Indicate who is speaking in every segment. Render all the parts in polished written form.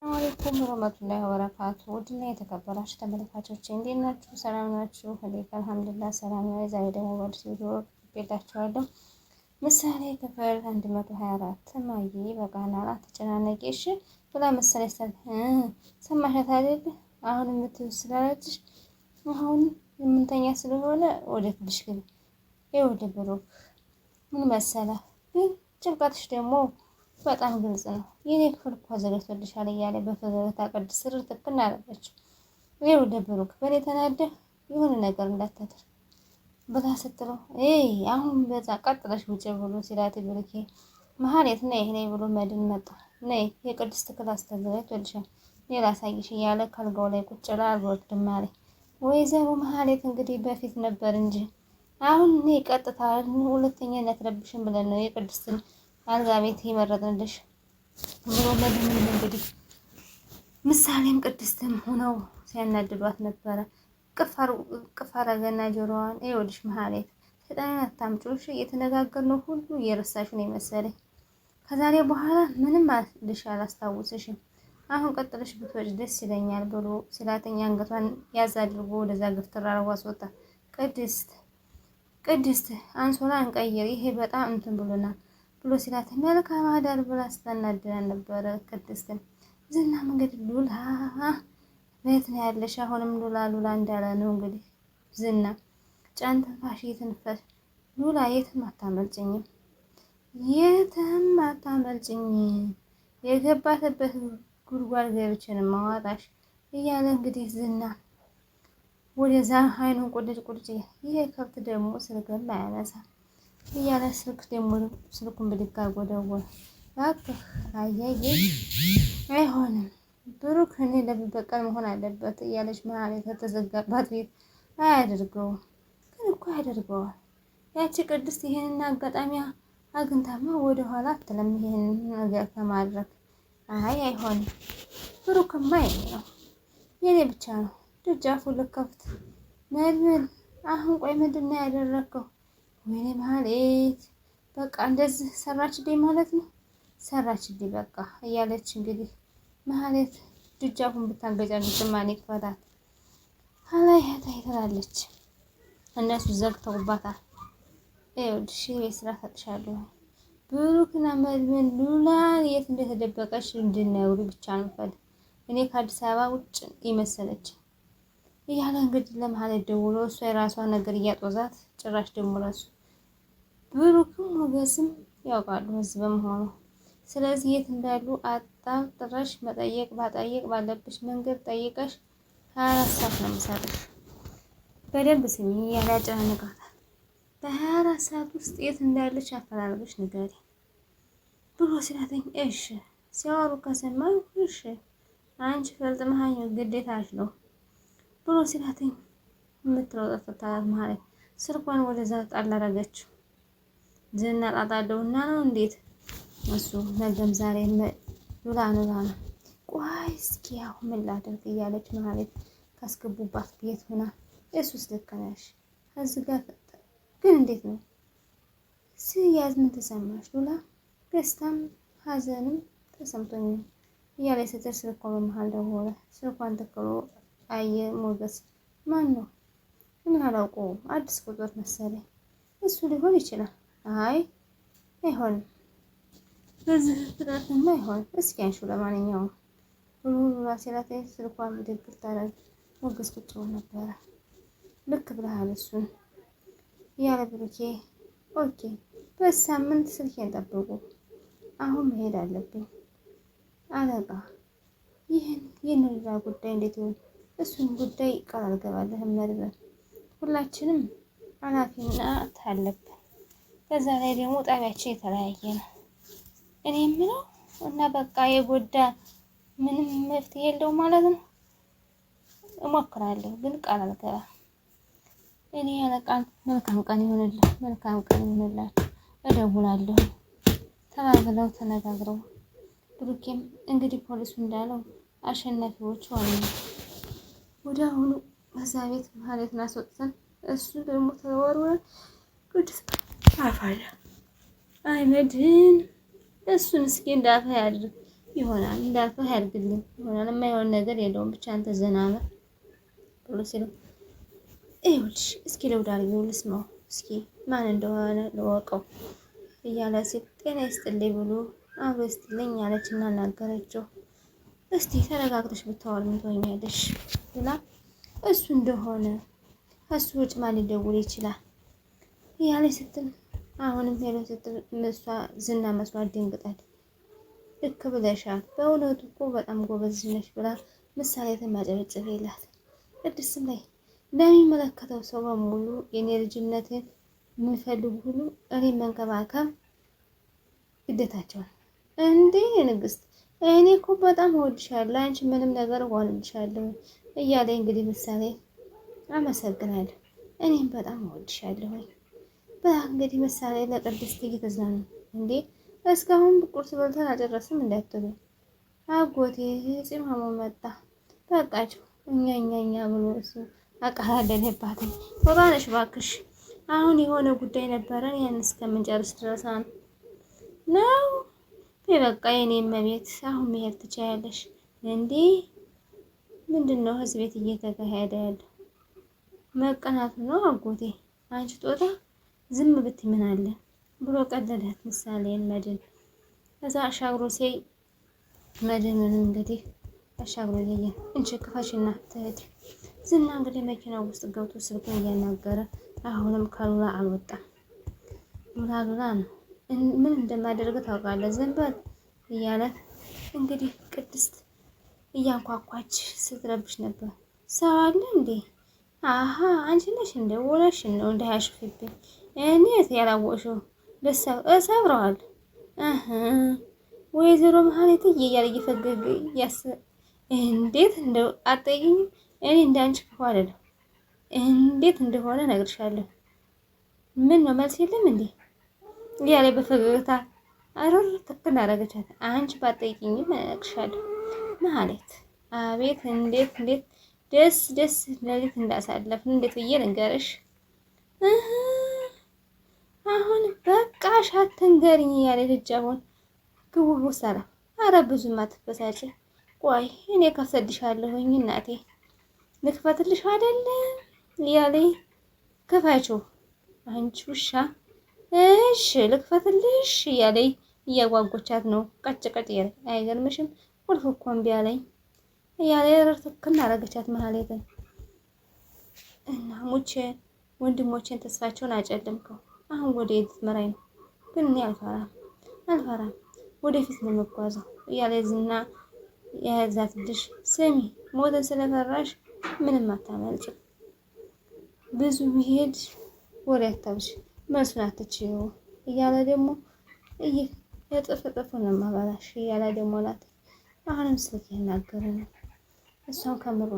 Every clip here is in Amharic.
Speaker 1: አለይኩም ወራህመቱላሂ ወበረካቱ። ውድና የተከበራችሁ ተመልካቾች እንዴት ናችሁ? ሰላም ናችሁ? እኔ አልሐምዱሊላህ ሰላም ነኝ። ዛሬ ደግሞ በአዲስ ቪዲዮ ቤታችኋለሁ። ምሳሌ ክፍል 124 እማዬ በቃና አትጨናነቂ እሺ ብላ መሰለኝ ሰማሻት አይደል? አሁን የምትይው ስላለችሽ አሁን የምንተኛ ስለሆነ ወደ ክፍልሽ ግቢ። ይኸውልህ ብሩክ ምን መሰለህ ግን ጭንቀትሽ ደግሞ በጣም ግልጽ ነው። የኔ ክፍል እኮ ዘግቶልሻል እያለ በፈገግታ ቅድስት ስር ትክክል አደረገችው። ይኸውልህ ብሩክ በእኔ ተናደህ የሆነ ነገር እንዳታደርግ ብላ ስትለው አሁን በዛ ቀጥለሽ ውጭ ብሎ ሲላት ብሩኬ መሀሌት ነይ ነይ ብሎ መድን መጣ። ነይ የቅድስት ክላስ ተዘጋጅቶልሻል እኔ ላሳይሽ እያለ ካልጋው ላይ ቁጭ ብላ አልወርድም አለኝ። ወይዘሮ መሀሌት እንግዲህ በፊት ነበር እንጂ አሁን እኔ ቀጥታ ሁለተኛ እንዳትረብሽን ብለን ነው የቅድስትን አልጋ ቤት የመረጥንልሽ ብሎ መድን እንግዲህ ምሳሌም ቅድስትም ሆነው ሲያናድዷት ነበረ። ቅፍ አረገና ጆሮዋን ይኸውልሽ መሀሌት ሰይጣን አታምጪው እየተነጋገርነው ሁሉ እየረሳሽ ነው የመሰለኝ። ከዛሬ በኋላ ምንም ልሽ አላስታውስሽም። አሁን ቀጥለሽ ብትወጪ ደስ ይለኛል ብሎ ሲላተኛ አንገቷን ያዝ አድርጎ ወደዛ ግፍትር አርጎ አስወጣ። ቅድስት አንሶላ እንቀይር ይሄ በጣም እንትን ብሎናል ብሎ ሲላት መልካም አዳር ብላ ስታናድዳን ነበረ። ቅድስትን ዝና መንገድ ሉላ ቤት ነው ያለሽ? አሁንም ሉላ ሉላ እንዳለ ነው እንግዲህ ዝና ጫን ተንፋሽ የተንፈስ ሉላ የትም አታመልጭኝም፣ የትም አታመልጭኝም፣ የገባተበት ጉድጓድ ገብቼን ማዋጣሽ እያለ እንግዲህ ዝና ወደዛ አይኑን ቁልጭ ቁልጭ ይሄ ከብት ደግሞ ስልክም አያነሳ እያለ ስልክ ደግሞ ስልኩን ብድግ አድርጎ ደወለ። እባክህ አያዬ አይሆንም ብሩክ እኔ ለበቀል መሆን አለበት እያለች መሀሌት ከተዘጋባት ቤት አያደርገውም ግን እኮ ያደርገዋል። ያቺ ቅድስት ይሄንን አጋጣሚ አግኝታማ ወደኋላ አትልም ይሄንን ነገር ከማድረግ። አይሆንም ብሩክማ የኔ ነው የኔ ብቻ ነው። ደጃፉ ልከፍት መልመል አሁን ቆይ ምንድን ነው ያደረግከው? ወይኔ መሀሌት በቃ እንደዚህ ሰራችልኝ ማለት ነው ሰራችልኝ በቃ እያለች እንግዲህ መሀሌት ደጃፉን ብታንገጫግጭ ማን ይክፈታት? አላይ ያታይ ትላለች። እነሱ ዘግተውባታል። ይኸውልሽ የቤት ስራ ሰጥሻለሁ ብሩክና መልመል ሉላ የት እንደተደበቀች እንድነግሩ ብቻ ነው ፈልግ እኔ ከአዲስ አበባ ውጭ ይመሰለች እያለ እንግዲህ ለመሀሌት ደውሎ እሷ የራሷን ነገር እያጦዛት ጭራሽ ደግሞ ለሱ ብሩክም ሞገስም ያውቃሉ ህዝብ በመሆኑ ስለዚህ የት እንዳሉ አጣጥረሽ መጠየቅ ባለብሽ መንገድ ጠይቀሽ 24 ሰዓት ነው የምሰጥሽ። በደንብ ስሚ እያለ ያጨናንቃታል። በ24 ሰዓት ውስጥ የት እንዳለች አፈላልገሽ ንገሪ ብሎ ሲላተኝ እሺ ሲያወሩ ከሰማኝ እሺ አንቺ ፈልጥመሃኝ ግዴታሽ ነው ብሎ ሲላተኝ የምትለው ጠፍታላት ማለት ስልኳን ወደዛ ጣል አደረገችው። ዝና ጣጣለውና ነው እንዴት እሱ ነገም ዛሬ ሉላ ነው። ቆይ እስኪ አሁን ምን ላድርግ እያለች ማለት ካስገቡባት ቤት ሆና እሱስ ልክ ነሽ እዚህ ጋር ግን እንዴት ነው ሲያዝ ምን ተሰማሽ ሉላ? ደስታም ሀዘንም ተሰምቶኛል እያለ ስትል ስልኳ በመሃል ደወለ። ስልኳን ተከሎ አየ ሞገስ ማን ነው? ምን አላውቀውም አዲስ ቁጥር መሰለኝ እሱ ሊሆን ይችላል። አይሆንም በዚህ ፍጥነትማ አይሆንም እስኪ አንሺው ለማንኛውም ብሎ ሉላ ሲላት ስልኳን ብድግ ታደርግ ሞገስ ቁጭ ብሎ ነበረ። ልክ ብለሃል እሱን እያለ ብሩኬ ኦኬ በሳምንት ስልኬን ጠብቁ አሁን መሄድ አለብኝ አለቃ ይህን የኑላ ጉዳይ እንዴት ይሆን? እሱን ጉዳይ ቃል አልገባለህም መድበል ሁላችንም ኃላፊነት አለብን። በዛ ላይ ደግሞ ጣቢያችን የተለያየ ነው። እኔ የምለው እና በቃ የጎዳ ምንም መፍትሄ የለው ማለት ነው። እሞክራለሁ ግን ቃል አልገባም። እኔ ያለቃል መልካም ቀን ይሆንልህ፣ መልካም ቀን ይሆንላችሁ፣ እደውላለሁ ተባብለው ተነጋግረው ብሩኬም እንግዲህ ፖሊሱ እንዳለው አሸናፊዎች ሆኑ። ወደ አሁኑ በዛ ቤት ማለት ናስወጥተን እሱ ደግሞ ተወርወረ ቅዱስ አፋለ አይመድን እሱን እስኪ እንዳፋ ያድርግ ይሆናል እንዳልከው ያድርግልኝ ይሆናል የማይሆን ነገር የለውም ብቻ አንተ ዘና በል ብሎ ሲለው ይኸውልሽ እስኪ ለውዳልየው ልስማው እስኪ ማን እንደሆነ ልወቀው እያለ ሲል ጤና ይስጥልኝ ብሎ አብሮ ይስጥልኝ አለችና አናገረችው። እስቲ ተረጋግተሽ ብታወሪ ምን ትሆኛለሽ ብላ እሱ እንደሆነ ከሱ ውጭ ማን ሊደውል ይችላል እያለች ስትል አሁንም ሄሎ ስትል እሷ ዝና መስሏት ደንግጣለች። ልክ ብለሻል በእውነቱ እኮ በጣም ጎበዝ ነሽ ብላ ምሳሌ ተማጨበጨበላት። ቅድስትም ላይ ለሚመለከተው ሰው በሙሉ የኔ ልጅነትን የሚፈልጉ ሁሉ እኔ መንከባከብ ግዴታቸው እንዴ ንግስት እኔ እኮ በጣም እወድሻለሁ አንቺ ምንም ነገር እሆንልሻለሁ እያለ እንግዲህ ምሳሌ አመሰግናለሁ እኔም በጣም እወድሻለሁ በላ እንግዲህ ምሳሌ ለቅድስት እየተዝናኑ እንዴ እስካሁን ቁርስ በልተን አልጨረስም እንዳትሉ አጎቴ ፂማሙ መጣ በቃቸው እኛ ብሎ እሱ አቃላለለባት። ወራነሽ ባክሽ አሁን የሆነ ጉዳይ ነበረን ያን እስከምንጨርስ ድረስ ነው በቃ የኔ እመቤት አሁን መሄድ ትችያለሽ። እንዴ ምንድነው እዚህ ቤት እየተካሄደ ያለው? መቀናቱ ነው አጎቴ አንቺ ጦጣ ዝም ብትይ ምን አለ ብሎ ቀለዳት ምሳሌን መድን። ከዛ አሻግሮ ሲይ መድንን እንግዲህ አሻግሮ ያየ እንቺ ክፋሽና ተህት ዝና እንግዲህ መኪና ውስጥ ገብቶ ስልኩን እያናገረ አሁንም ከሉላ አልወጣም። ሉላ ነው ምን እንደማደርግ ታውቃለህ ዝም በል እያለ እንግዲህ ቅድስት እያንኳኳች ስትረብሽ ነበር። ሰው አለ እንዴ? አሃ አንቺ ነሽ እንደ ወለሽን ነው እንዳያሽፍብኝ እኔ ያላወቅሽው እሰብረዋል ወይዘሮ መሀሌት እያለ እየፈገገ እንዴት እንደው አጠይኝ እኔ እንዳንቺ ክፉ አይደለም እንዴት እንደሆነ እነግርሻለሁ። ምን ነው መልስ የለም እንዴ እያለ በፈገግታ አረር ተከና አረገቻት። አንቺ ባጠይቂኝም እነግርሻለሁ መሀሌት አቤት እንዴት ደስ ለሊት እንዳሳለፍን እንዴት ብዬ ልንገርሽ? አሁን በቃሽ አትንገሪኝ እያለ ልጃውን ግቡቡ ሰራ። አረ ብዙም አትበሳጭ ቆይ እኔ ከፍተልሻለሁኝ እናቴ ልክፈትልሽ አይደለ እያለ ክፋቸው አንቺ ውሻ እሺ ልክፈትልሽ እያለ እያጓጓቻት ነው። ቀጭ ያለ አይገርምሽም ቁልፍ እኮ እምቢ አለኝ እያለ ረርተክና አረገቻት መሀሌትን። እና ወንድሞቼን ተስፋቸውን አጨልምከው አሁን ወደ የት መራይ ነው? ግን እኔ አልፈራም ወደፊት ነው የምጓዘው እያለ ዝና ያዛትልሽ። ስሚ ሞትን ስለፈራሽ ምንም አታመልጭም። ብዙ ቢሄድ ወሬ አታብሽ መስራት አትችይው እያለ ደግሞ እጥፍ ነው ማባላሽ እያለ ደግሞ ላት አሁንም ስልክ ይናገር ነው። እሷን ከምሮ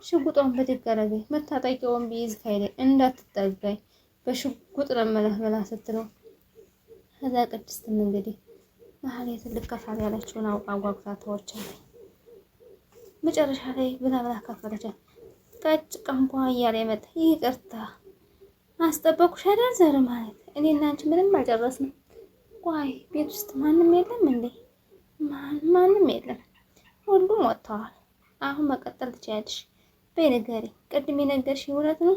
Speaker 1: ሽጉጧን በድግ አረገኝ መታጠቂያውን ቢይዝ ፋይዳ እንዳትጠጋኝ በሽጉጥ ለመለህ ብላ ስትለው ከዛ ቅድስትም እንግዲህ መሀሌት ልከፋት ያለችውን አውቃ ጓጉታ ተወቻለች። መጨረሻ ላይ ብላ ከፈለቻት ቀጭ ቀንቧ እያለ መጣ። ይቅርታ አስጠበቁሽ አይደል ዘር ማለት እኔ እና አንቺ ምንም አልጨረስንም። ቆይ ቤት ውስጥ ማንም የለም እንዴ? ማንም የለም ሁሉም ወጥተዋል። አሁን መቀጠል ትችያለሽ። በይ ንገሪኝ ቅድም የነገርሽኝ እውነት ነው?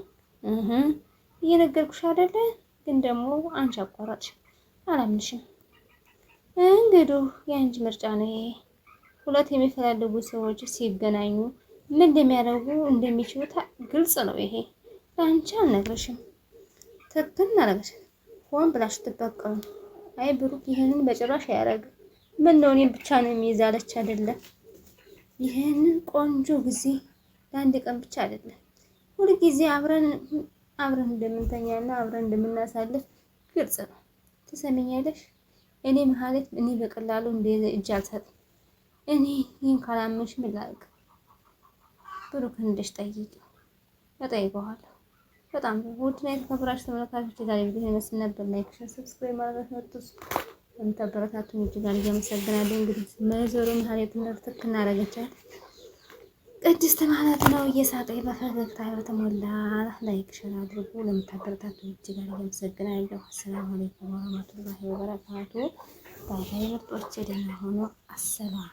Speaker 1: እየነገርኩሽ አይደለ? ግን ደግሞ አንቺ አቋራጥሽ አላምንሽም። እንግዲህ የአንቺ ምርጫ ነው ይሄ። ሁለት የሚፈላለጉ ሰዎች ሲገናኙ ምን እንደሚያደርጉ እንደሚችሉ ግልጽ ነው ይሄ። ለአንቺ አልነግርሽም። ትክክል አደረግሽ። ሆን ብላሽ ትበቀሉ። አይ ብሩክ ይሄንን በጭራሽ አያደርግም። ምን ነው እኔን ብቻ ነው የሚይዛለች አይደለ? ይሄንን ቆንጆ ጊዜ ለአንድ ቀን ብቻ አይደለም ሁሉ ጊዜ አብረን እንደምንተኛና አብረን እንደምናሳልፍ ግልጽ ነው። ትሰሚኛለሽ? እኔ መሀሌት እኔ በቀላሉ እንደዚህ እጅ አልሰጥም። እኔ ይሄን ካላመንሽ ምን ላድርግ? ብሩክን እንደሽ ጠይቂው። እጠይቀዋለሁ። በጣም ውድና የተከበራችሁ ተመልካቾች የዛሬ ቪዲዮ ይመስል ነበር። ላይክ፣ ሼር፣ ሰብስክራይብ ማድረግ አትርሱ። ለምታበረታቱኝ እጅግ አድርጌ አመሰግናለሁ። እንግዲህ መዞሩ መሀሌትን ትክ እናደርገቻት ቅድስት ማለት ነው። እየሳቀኝ በፈገግታ በተሞላ ላይክ ሼር አድርጉ። ለምታበረታቱኝ እጅግ አድርጌ አመሰግናለሁ። አሰላሙ አለይኩም ወራህመቱላሂ ወበረካቱ። ባይ ምርጦች ደህና ሆኖ አሰላም